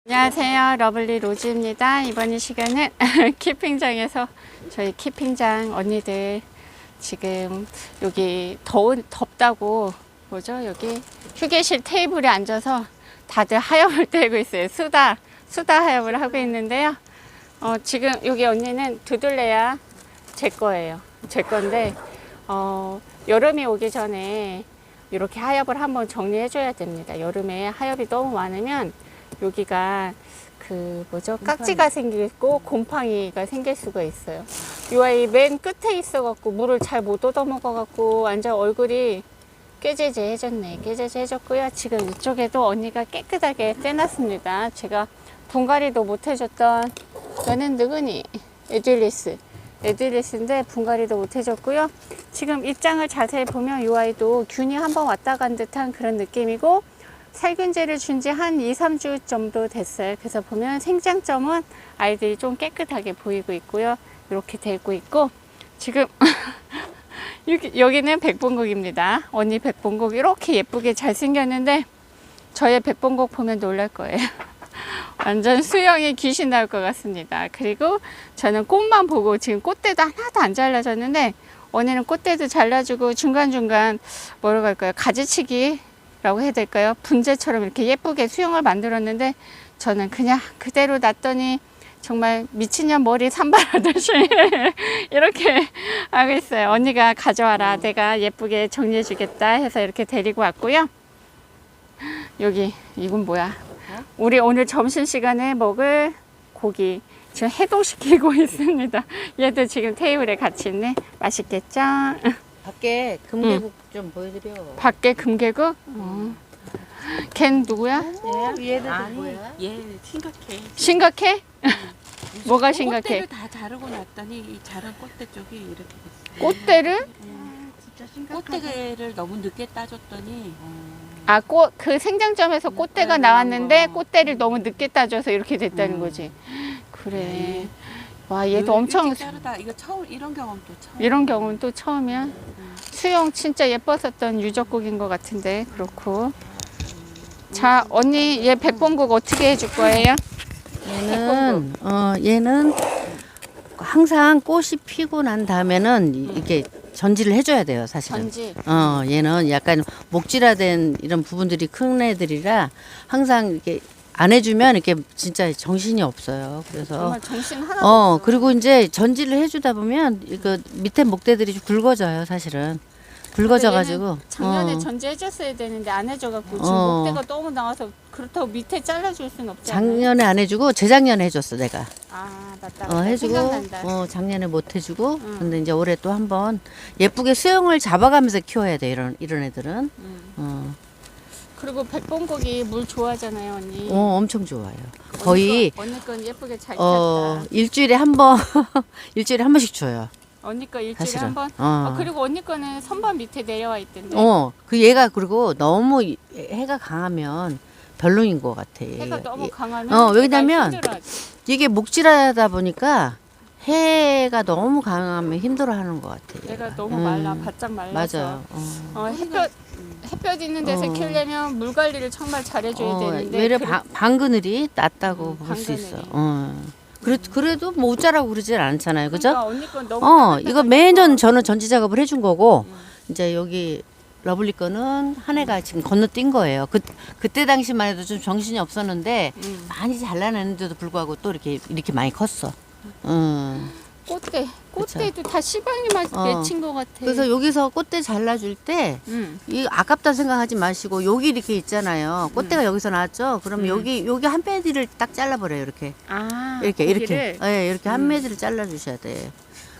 안녕하세요, 러블리 로즈입니다. 이번 이 시간은 키핑장에서 저희 키핑장 언니들 지금 여기 덥다고 뭐죠? 여기 휴게실 테이블에 앉아서 다들 하염을 떼고 있어요. 수다 하염을 하고 있는데요. 지금 여기 언니는 두들레야 제 거예요. 제 건데 여름이 오기 전에 이렇게 하엽을 한번 정리해 줘야 됩니다. 여름에 하엽이 너무 많으면 여기가 그 뭐죠? 깍지가 생기고 곰팡이가 생길 수가 있어요. 이 아이 맨 끝에 있어갖고 물을 잘 못 얻어 먹어갖고 완전 얼굴이 꾀재재해졌네. 꾀재재해졌고요. 지금 이쪽에도 언니가 깨끗하게 떼놨습니다. 제가 분갈이도 못 해줬던 너는 누구니? 에딜리스인데 분갈이도 못 해줬고요. 지금 입장을 자세히 보면 이 아이도 균이 한번 왔다 간 듯한 그런 느낌이고 살균제를 준 지 한 2, 3주 정도 됐어요. 그래서 보면 생장점은 아이들이 좀 깨끗하게 보이고 있고요. 이렇게 되고 있고 지금 여기는 백봉국입니다. 언니 백봉국 이렇게 예쁘게 잘 생겼는데 저의 백봉국 보면 놀랄 거예요. 완전 수영에 귀신 나올 것 같습니다. 그리고 저는 꽃만 보고 지금 꽃대도 하나도 안 잘라졌는데 언니는 꽃대도 잘라주고 중간중간 뭐라고 할까요? 가지치기 라고 해야 될까요? 분재처럼 이렇게 예쁘게 수영을 만들었는데 저는 그냥 그대로 놨더니 정말 미친년 머리 산발하듯이 이렇게 하고 있어요. 언니가 가져와라. 내가 예쁘게 정리해 주겠다 해서 이렇게 데리고 왔고요. 여기 이건 뭐야? 우리 오늘 점심시간에 먹을 고기 지금 해동시키고 있습니다. 얘도 지금 테이블에 같이 있네. 맛있겠죠? 밖에 금계국 좀 보여드려. 밖에 금계국? 걘 누구야? 얘는 아니, 뭐야? 얘 심각해. 심각해? 뭐가 심각해? 꽃대를 다 자르고 났더니 이 자른 꽃대 쪽이 이렇게 됐어. 꽃대를? 진짜 심각하다. 꽃대를 너무 늦게 따줬더니 아, 그 생장점에서 꽃대가 나왔는데 꽃대를 너무 늦게 따줘서 이렇게 됐다는 거지. 그래. 와, 얘도 엄청 일찍 자르다 이거 처음 이런 경험도 처음. 이런 경우는 또 처음이야. 수영 진짜 예뻤었던 유적국인 것 같은데 그렇고. 자, 언니 얘 백봉국 어떻게 해줄 거예요? 얘는 항상 꽃이 피고 난 다음에는 이렇게 전지를 해줘야 돼요, 사실은. 전지. 얘는 약간 목질화된 이런 부분들이 큰 애들이라 항상 이렇게 안 해주면 이렇게 진짜 정신이 없어요. 그래서 정말 정신 하나도 없어. 그리고 이제 전지를 해주다 보면 이거 밑에 목대들이 좀 굵어져요, 사실은. 굵어져가지고. 작년에 전지해줬어야 되는데 안 해줘갖고 지금 목대가 너무 나와서 그렇다고 밑에 잘라줄 순 없잖아. 작년에 안 해주고 재작년에 해줬어, 내가. 아, 맞다. 해주고 생각난다. 작년에 못 해주고 근데 이제 올해 또 한번 예쁘게 수영을 잡아가면서 키워야 돼, 이런 애들은. 그리고 백봉국이 물 좋아하잖아요, 언니. 엄청 좋아요. 거의 언니 건 예쁘게 잘 켰다. 일주일에 한 번 일주일에 한 번씩 줘요. 언니 거 일주일에 사실은. 한 번. 그리고 언니 거는 선반 밑에 내려와 있던데. 그 얘가 그리고 너무 해가 강하면 별로인 것 같아. 해가 너무 강하면 왜냐면 힘들어하지. 이게 목질하다 보니까 해가 너무 강하면 힘들어하는 것 같아. 내가 너무 말라, 바짝 말라서. 맞아요. 햇볕 있는 데서 키우려면 물 관리를 정말 잘해줘야 되는데. 외려 방그늘이 낫다고 볼 수 있어. 그래도 뭐 어쩌라고 그러질 않잖아요, 그죠? 그러니까 언니 건 너무 이거 매년 저는 전지 작업을 해준 거고 이제 여기 러블리 거는 한 해가 지금 건너뛴 거예요. 그때 당시만 해도 좀 정신이 없었는데 많이 잘라냈는데도 불구하고 또 이렇게 많이 컸어. 꽃대도 다 시방이 맺힌 것 같아. 그래서 여기서 꽃대 잘라줄 때 이 아깝다 생각하지 마시고 여기 이렇게 있잖아요. 꽃대가 여기서 나왔죠. 그럼 여기 한 매디를 딱 잘라버려요. 이렇게 이렇게 이렇게 한 매디를 잘라주셔야 돼.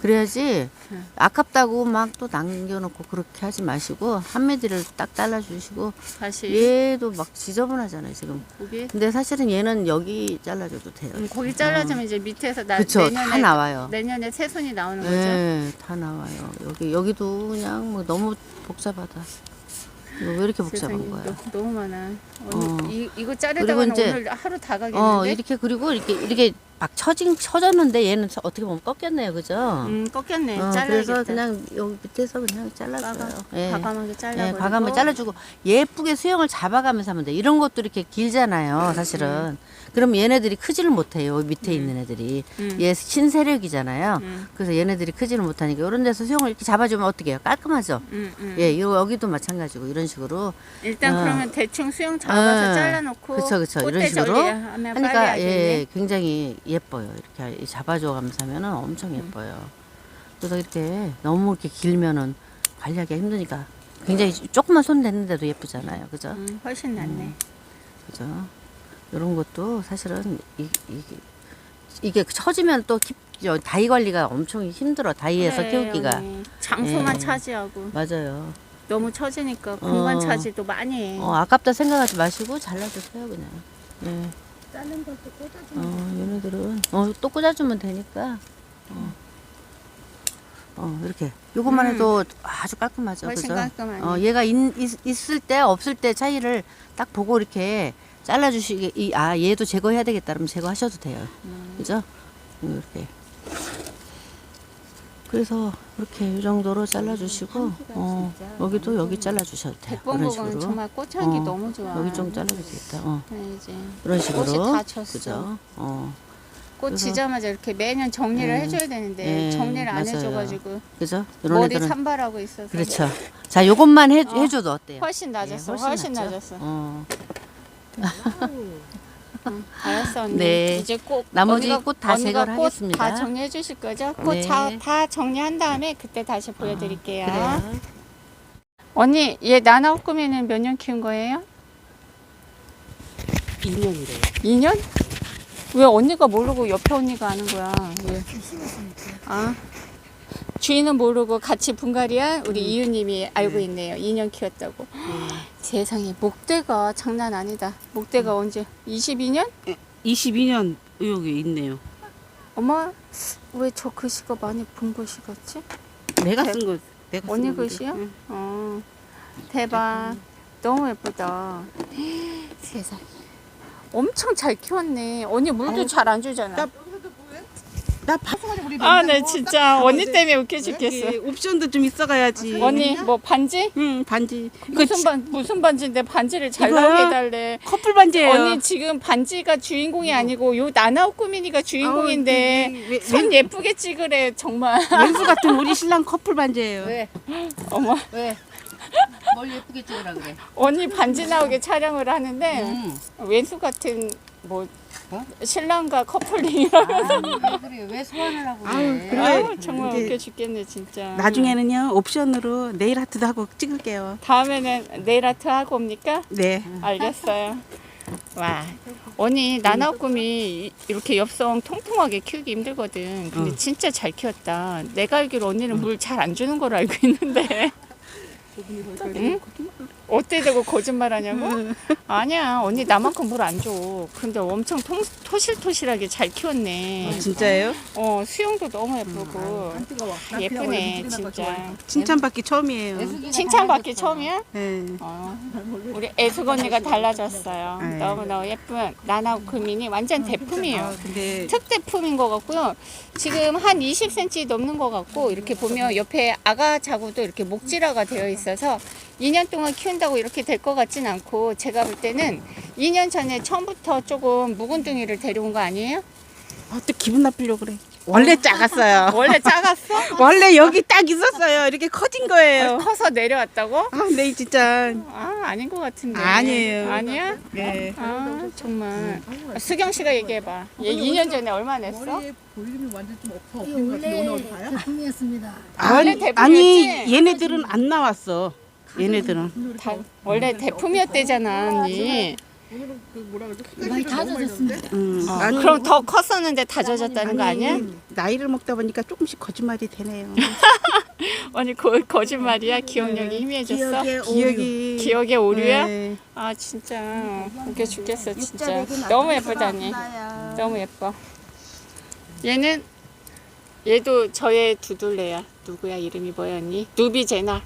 그래야지 아깝다고 막 또 남겨놓고 그렇게 하지 마시고 한 매디를 딱 잘라주시고. 다시 얘도 막 지저분하잖아요 지금. 고기. 근데 사실은 얘는 여기 잘라줘도 돼요. 고기 잘라주면 이제 밑에서 그쵸, 내년에 다 나와요. 내년에 새손이 나오는 거죠. 네, 다 나와요. 여기도 그냥 뭐 너무 복잡하다. 이거 왜 이렇게 복잡한 세상에, 거야? 너무 많아. 이거 자르다가 그리고 이제 오늘 하루 다 가겠는데. 이렇게 그리고 이렇게 막 쳐졌는데 얘는 어떻게 보면 꺾였네요, 그죠? 꺾였네. 잘라야겠다. 그래서 그냥 여기 밑에서 그냥 잘랐어요. 과감하게 잘라버리고. 과감하게 잘라주고 예쁘게 수영을 잡아가면서 하면 돼. 이런 것도 이렇게 길잖아요, 사실은. 그럼 얘네들이 크지를 못해요. 밑에 있는 애들이. 얘 신세력이잖아요. 그래서 얘네들이 크지를 못하니까 이런 데서 수영을 이렇게 잡아주면 어떻게 해요? 깔끔하죠. 예, 여기도 마찬가지고 이런 식으로. 일단 그러면 대충 수영 잡아서 잘라놓고 그쵸. 이런 꽃대 식으로 절이하면 빨리 하니까 하겠네. 예, 굉장히 예뻐요. 이렇게 잡아줘 가면서 하면은 엄청 예뻐요. 그래서 이렇게 너무 이렇게 길면은 관리하기가 힘드니까 굉장히 조금만 손 댔는데도 예쁘잖아요. 그죠? 훨씬 낫네. 그죠? 이런 것도 사실은 이게 처지면 또 다이 관리가 엄청 힘들어. 다이에서 그래, 키우기가. 언니. 장소만 예. 차지하고 맞아요. 너무 처지니까 공간 차지도 많이 해. 아깝다 생각하지 마시고 잘라주세요 그냥. 예. 자른 것도 꽂아주면 얘네들은 또 꽂아주면 되니까. 이렇게 요것만 해도 아주 깔끔하죠. 훨씬 그죠? 깔끔하네. 얘가 있을 때 없을 때 차이를 딱 보고 이렇게 잘라주시게. 얘도 제거해야 되겠다 그러면 제거하셔도 돼요. 그죠? 이렇게. 그래서 이렇게 이 정도로 잘라주시고 여기도 여기 잘라주셔도 돼요. 이런 백봉국은 식으로. 정말 꽃향기 너무 좋아. 여기 좀 잘라주겠다. 알지. 이런 식으로. 꽃이 다 졌어. 그죠? 꽃 그래서- 지자마자 이렇게 매년 정리를 해줘야 되는데 정리를 안 맞아요. 해줘가지고 그죠? 이런 머리 애들은 산발하고 있어서 그렇죠. 자, 요것만 해줘도 어때요? 훨씬 낮았어. 예, 훨씬 낫죠? 낮았어. 알았어 언니. 네. 이제 꽃 나머지 언니가- 꽃 다 언니가 제거를 꽃 하겠습니다. 다 정리해 주실 거죠? 꽃 네. 다 정리한 다음에 그때 다시 보여드릴게요. 그래요. 언니 얘 나나우 꾸미는 몇 년 키운 거예요? 2년이래요. 2년? 왜 언니가 모르고 옆에 언니가 아는 거야? 예. 주인은 모르고 같이 분갈이한 우리 이유님이 알고 있네요. 2년 키웠다고. 세상에 목대가 장난 아니다. 목대가 언제? 22년? 22년 여기 있네요. 어머 왜 저 글씨가 많이 본 글씨 같지? 내가 쓴 거. 내가 언니 쓴 건데. 글씨요? 응. 대박. 너무 예쁘다. 세상에. 엄청 잘 키웠네. 언니 물도 잘 안 주잖아. 나 방송하자 우리. 네 진짜 언니 때문에 웃겨 죽겠어. 옵션도 좀 있어가야지. 언니 뭐 반지? 응, 반지. 이거 무슨 반지인데 반지를 잘 이거요? 나오게 해달래. 커플 반지예요. 언니 지금 반지가 주인공이 아니고 요 나나우 꾸미니가 주인공인데 손 예쁘게 찍으래 정말. 왼수 같은 우리 신랑 커플 반지예요. 왜? 어머 왜? 뭘 예쁘게 찍으라 그래? 언니 반지 나오게 촬영을 하는데 왼수 같은 뭐 신랑과 커플링이라. 왜 그래? 왜 소환을 하고 그래? 그래. 정말 이제 웃겨 죽겠네 진짜. 나중에는요 옵션으로 네일 아트도 하고 찍을게요. 다음에는 네일 아트 하고 옵니까? 네. 알겠어요. 와, 언니 나나우 꿈이 이렇게 엽성 통통하게 키우기 힘들거든. 근데 진짜 잘 키웠다. 내가 알기로 언니는 물 잘 안 주는 걸로 알고 있는데. 응? 어때 대고 거짓말하냐고? 아니야, 언니 나만큼 물 안 줘. 근데 엄청 토실토실하게 잘 키웠네. 진짜예요? 수영도 너무 예쁘고 예쁘네 진짜. 칭찬받기 처음이에요. 칭찬받기 처음이야? 네. 우리 애숙 언니가 달라졌어요. 네. 너무너무 예쁜 나나우 금인이 완전 대품이에요. 근데 특대품인 것 같고요. 지금 한 20cm 넘는 것 같고 이렇게 보면 옆에 아가 자구도 이렇게 목질화가 되어 있어서 2년 동안 키운다고 이렇게 될 것 같진 않고 제가 볼 때는 2년 전에 처음부터 조금 묵은둥이를 데려온 거 아니에요? 또 기분 나쁘려고 그래. 원래 작았어요. 원래 작았어? 원래 여기 딱 있었어요. 이렇게 커진 거예요. 커서 내려왔다고? 네 진짜 아닌 것 같은데. 아니에요. 아니야? 네. 정말. 수경 씨가 얘기해봐. 얘 2년 전에 얼마 냈어? 볼륨이 완전 좀 없는 것 같은데 오늘 봐요? 제품이었습니다. 원래 대품이었지? 아니 얘네들은 안 나왔어. 얘네들은 원래 대품이었대잖아, 언니. 오늘은 그 뭐라 그러죠? 많이 다져졌습니다. 아니 그럼 더 컸었는데 다 젖었다는 거 아니야? 나이를 먹다 보니까 조금씩 거짓말이 되네요. 언니 거짓말이야? 기억력이 희미해졌어? 기억이 기억의 오류야? 네. 아 진짜 웃겨 죽겠어 진짜. 너무 예쁘다니. 너무 예뻐. 얘도 저의 두둘레야. 누구야 이름이 뭐였니? 누비제나.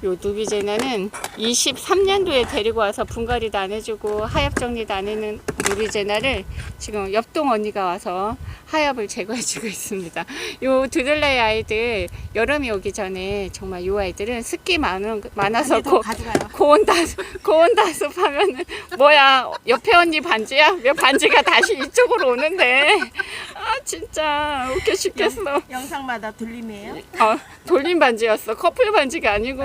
요 누비제나는 23년도에 데리고 와서 분갈이도 안 해주고 하엽 정리도 안 해는 누비제나를 지금 옆동 언니가 와서 하엽을 제거해주고 있습니다. 요 두들레 아이들 여름이 오기 전에 정말 요 아이들은 습기 많아서 고온 다습 하면은 뭐야 옆에 언니 반지야? 왜 반지가 다시 이쪽으로 오는데 아 진짜 웃겨 죽겠어. 영상마다 들림이에요? 돌림 반지였어. 커플 반지가 아니고.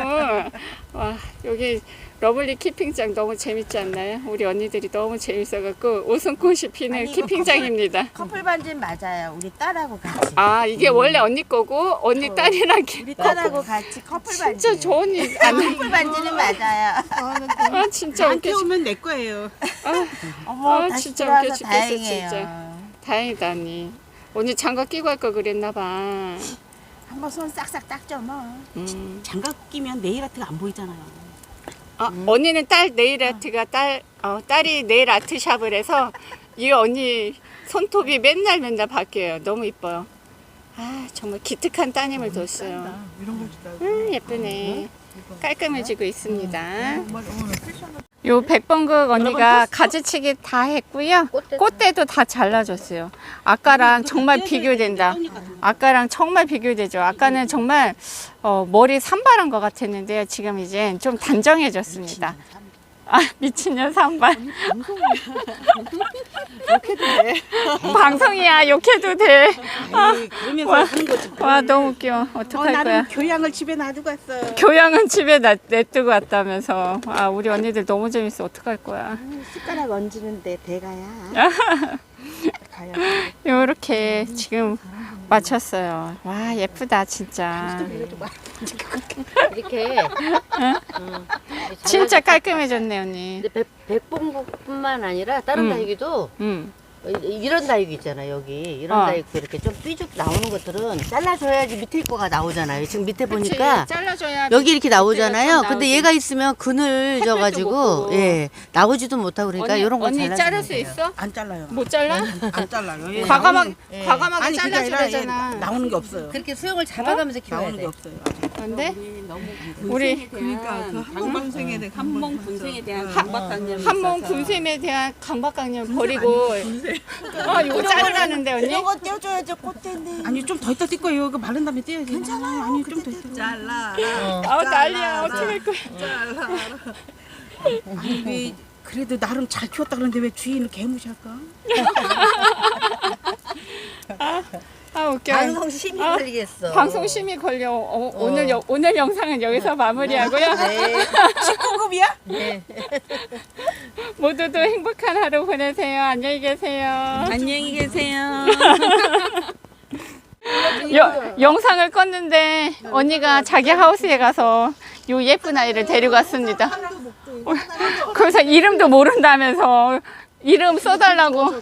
와, 여기 러블리 키핑장 너무 재밌지 않나요? 우리 언니들이 너무 재밌어갖고 웃음꽃이 피는 아니, 이거 키핑장입니다. 커플 반지는 맞아요. 우리 딸하고 같이. 아, 이게 원래 언니 거고 언니 딸이랑 우리 딸하고 같이 커플 반지. 진짜 저 언니 안 커플 반지는 맞아요. 아, 진짜 안 웃겨. 키우면 내 거예요. 어머, 다시 진짜 들어와서 웃겨 죽겠어, 다행이에요. 진짜. 다행이다, 언니. 언니 장갑 끼고 할 걸 그랬나봐. 한번 손 싹싹 닦죠 뭐. 장갑 끼면 네일 아트가 안 보이잖아요. 언니는 딸 네일 아트가 딸이 네일 아트 샵을 해서 이 언니 손톱이 맨날 바뀌어요. 너무 이뻐요. 아, 정말 기특한 따님을 뒀어요. 이런 거 주다. 예쁘네. 깔끔해지고 있습니다. 요 백번극 언니가 가지치기 다 했고요. 꽃대도 다 잘라줬어요. 아까랑 정말 비교된다. 아까랑 정말 비교되죠. 아까는 정말 머리 산발한 것 같았는데요. 지금 이제 좀 단정해졌습니다. 아, 미친년 산발. 방송이야, 욕해도 돼. 그러면서 하는 거지. 와, 너무 웃겨. 어떡할 거야. 나는 교양을 집에 놔두고 왔어. 교양은 집에 냅두고 왔다면서. 아, 우리 언니들 너무 재밌어. 어떡할 거야. 숟가락 얹는데 대가야. 가요. 요렇게 지금 마쳤어요. 와, 예쁘다, 진짜. 이렇게 진짜 깔끔해졌네, 언니. 근데 백봉국뿐만 아니라 다른 다육이도 이런 다육이 있잖아요. 여기 이런 다육도 이렇게 좀 삐죽 나오는 것들은 잘라줘야지 밑에 거가 나오잖아요. 지금 밑에 보니까 잘라줘야 여기 이렇게 나오잖아요. 좀 근데 나오지. 얘가 있으면 그늘져 햇빛도 못 가지고 보고. 예 나오지도 못하고 그러니까 이런 거 언니 잘라주면 자를 수 돼요. 있어? 안 잘라요. 못 잘라? 안 잘라요. 과감하게 아니 그게 아니라 잘라주려잖아. 나오는 게 없어요. 그렇게 수영을 잡아가면서 키워야 나오는 게 돼. 없어요. 근데 우리 그러니까 그 한방생에 대한 한몸 군생에 대한 강박관념. 한몸 군샘에 대한 강박관념 버리고 이거 자르라는데 언니? 이런 거 떼어줘야죠 꽃대인데. 아니 좀 더 있다 뛸 거예요. 이거 마른 다음에 떼야지. 괜찮아요. 아니 좀 더 있다. 잘라. 난리야. 어떡할 거야. 아니 왜 그래도 나름 잘 키웠다 그러는데 왜 주인을 개무시할까? 아, 웃겨. 방송 심이 걸리겠어. 방송 심의 걸려. 오늘 영상은 여기서 마무리하고요. 네. 19급이야? 네. 모두도 행복한 하루 보내세요. 안녕히 계세요. 안녕히 계세요. 영상을 껐는데 언니가 자기 하우스에 가서 요 예쁜 아이를 데리고 왔습니다. 그래서 이름도 모른다면서 이름 써달라고.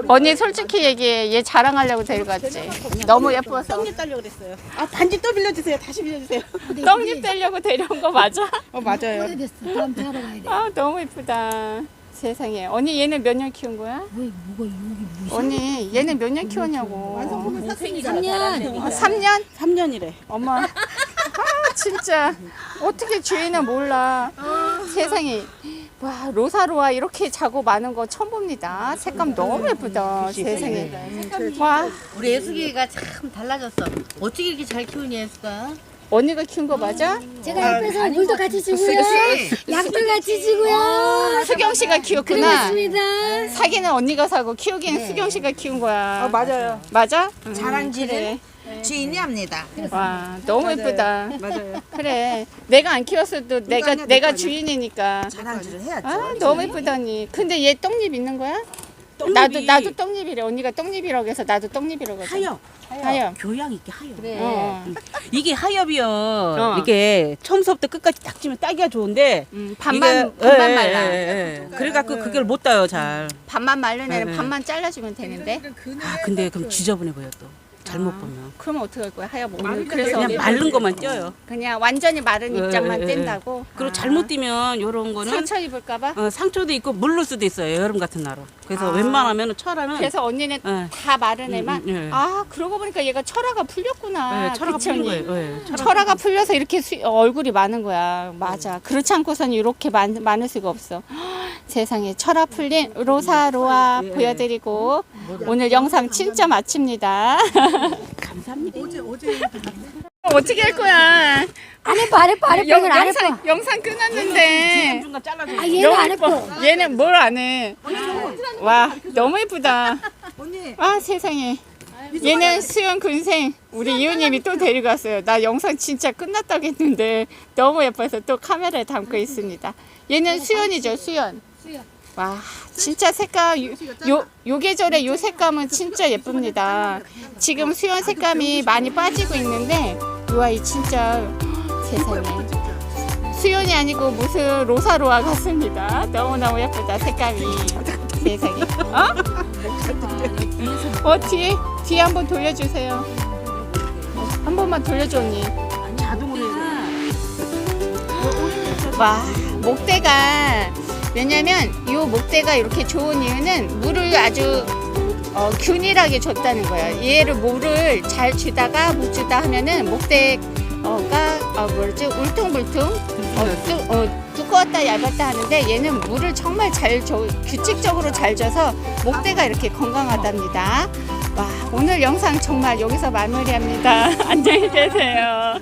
언니 솔직히 얘기해. 얘 자랑하려고 데리고 왔지. 너무 예뻐서. 떡잎 따려고 그랬어요. 아 반지 또 빌려주세요. 다시 빌려주세요. 떡잎 떼려고 데려온 거 맞아? 맞아요. 오래됐어. 다음 주 하러 가야 돼. 아, 너무 예쁘다. 세상에. 언니 얘는 몇 년 키운 거야? 뭐가 여기 뭐 언니 얘는 몇 년 키웠냐고. 3년. 3년? 3년이래. 어머. 아, 진짜. 어떻게 주인은 몰라. 세상에. 와, 로사로아 이렇게 자고 많은 거 처음 봅니다. 색감 너무 예쁘다. 세상에. 와, 우리 예숙이가 참 달라졌어. 어떻게 이렇게 잘 키우냐 예숙아? 언니가 키운 거 맞아? 제가 옆에서 물도 같이 주고요. 약도 같이 주고요. 수경 씨가 키웠구나. 그렇습니다. 사기는 언니가 사고 키우기는 수경 씨가 키운 거야. 맞아요. 맞아? 자랑질은 그래. 주인이 합니다. 와, 너무 예쁘다. 맞아요. 그래. 내가 안 키웠어도 내가 아니야, 내가 아니야. 주인이니까. 자랑질을 해야죠. 아, 너무 예쁘다니. 근데 얘 떡잎 있는 거야? 떡잎이 나도 떡잎이래. 언니가 떡잎이라고 해서 나도 떡잎이라고 하잖아. 하엽. 하엽. 교양 있게 하엽. 그래. 이게 하엽이요. 이게 처음부터 끝까지 딱 지면 따기가 좋은데 반만 이게- 말라. 그래갖고 그걸 못 따요 잘. 반만 말른 애는 네. 반만 잘라주면 되는데. 아 근데 그럼 지저분해 보여 또. 잘못 보면. 그러면 어떻게 할 거야? 하여 오늘 그래서 그냥 마른 것만 쪄요. 그냥 완전히 마른 예, 입장만 예, 예. 뗀다고. 그리고 아. 잘못 뛰면 요런 거는 상처 입을까봐. 상처도 있고 물를 수도 있어요. 여름 같은 날은. 그래서 아. 웬만하면 철화는 그래서 언니는 예. 다 마른 애만. 예. 아 그러고 보니까 얘가 철화가 풀렸구나. 철화가 그치, 풀린 언니? 거예요. 예, 철화가 풀려서 이렇게 얼굴이 많은 거야. 맞아. 그렇지 않고서는 이렇게 많을 수가 없어. 세상에 철화 풀린 로사로아 예. 보여드리고 오늘 영상 진짜 마칩니다. 감사합니다. 어떻게 할 거야? 안 예뻐 안 예뻐 안 예뻐 이건 안 예뻐. 영상 끊었는데. 중간중간 잘라줘. 아 얘는 안 예뻐. 얘는 뭘 안 해? 와 너무 예쁘다. 아 세상에. 얘는 수영 군생 우리 이호님이 또 데리고 왔어요. 나 영상 진짜 끝났다고 했는데 너무 예뻐서 또 카메라에 담고 있습니다. 얘는 수연이죠 수연. 와 진짜 색감 요 계절에 요 색감은 진짜 예쁩니다. 지금 수연 색감이 많이 빠지고 있는데 요 아이 진짜 세상에 수연이 아니고 무슨 로사로아 같습니다. 너무너무 예쁘다 색감이. 세상에 뒤에 한번 돌려주세요. 한 번만 돌려줘 언니. 자동으로 해요. 와 목대가 왜냐면 이 목대가 이렇게 좋은 이유는 물을 아주 균일하게 줬다는 거예요. 얘를 물을 잘 주다가 못 주다 하면은 목대가 뭐지 울퉁불퉁 두꺼웠다 얇았다 하는데 얘는 물을 정말 잘 줘, 규칙적으로 잘 줘서 목대가 이렇게 건강하답니다. 와 오늘 영상 정말 여기서 마무리합니다. 안녕히 계세요.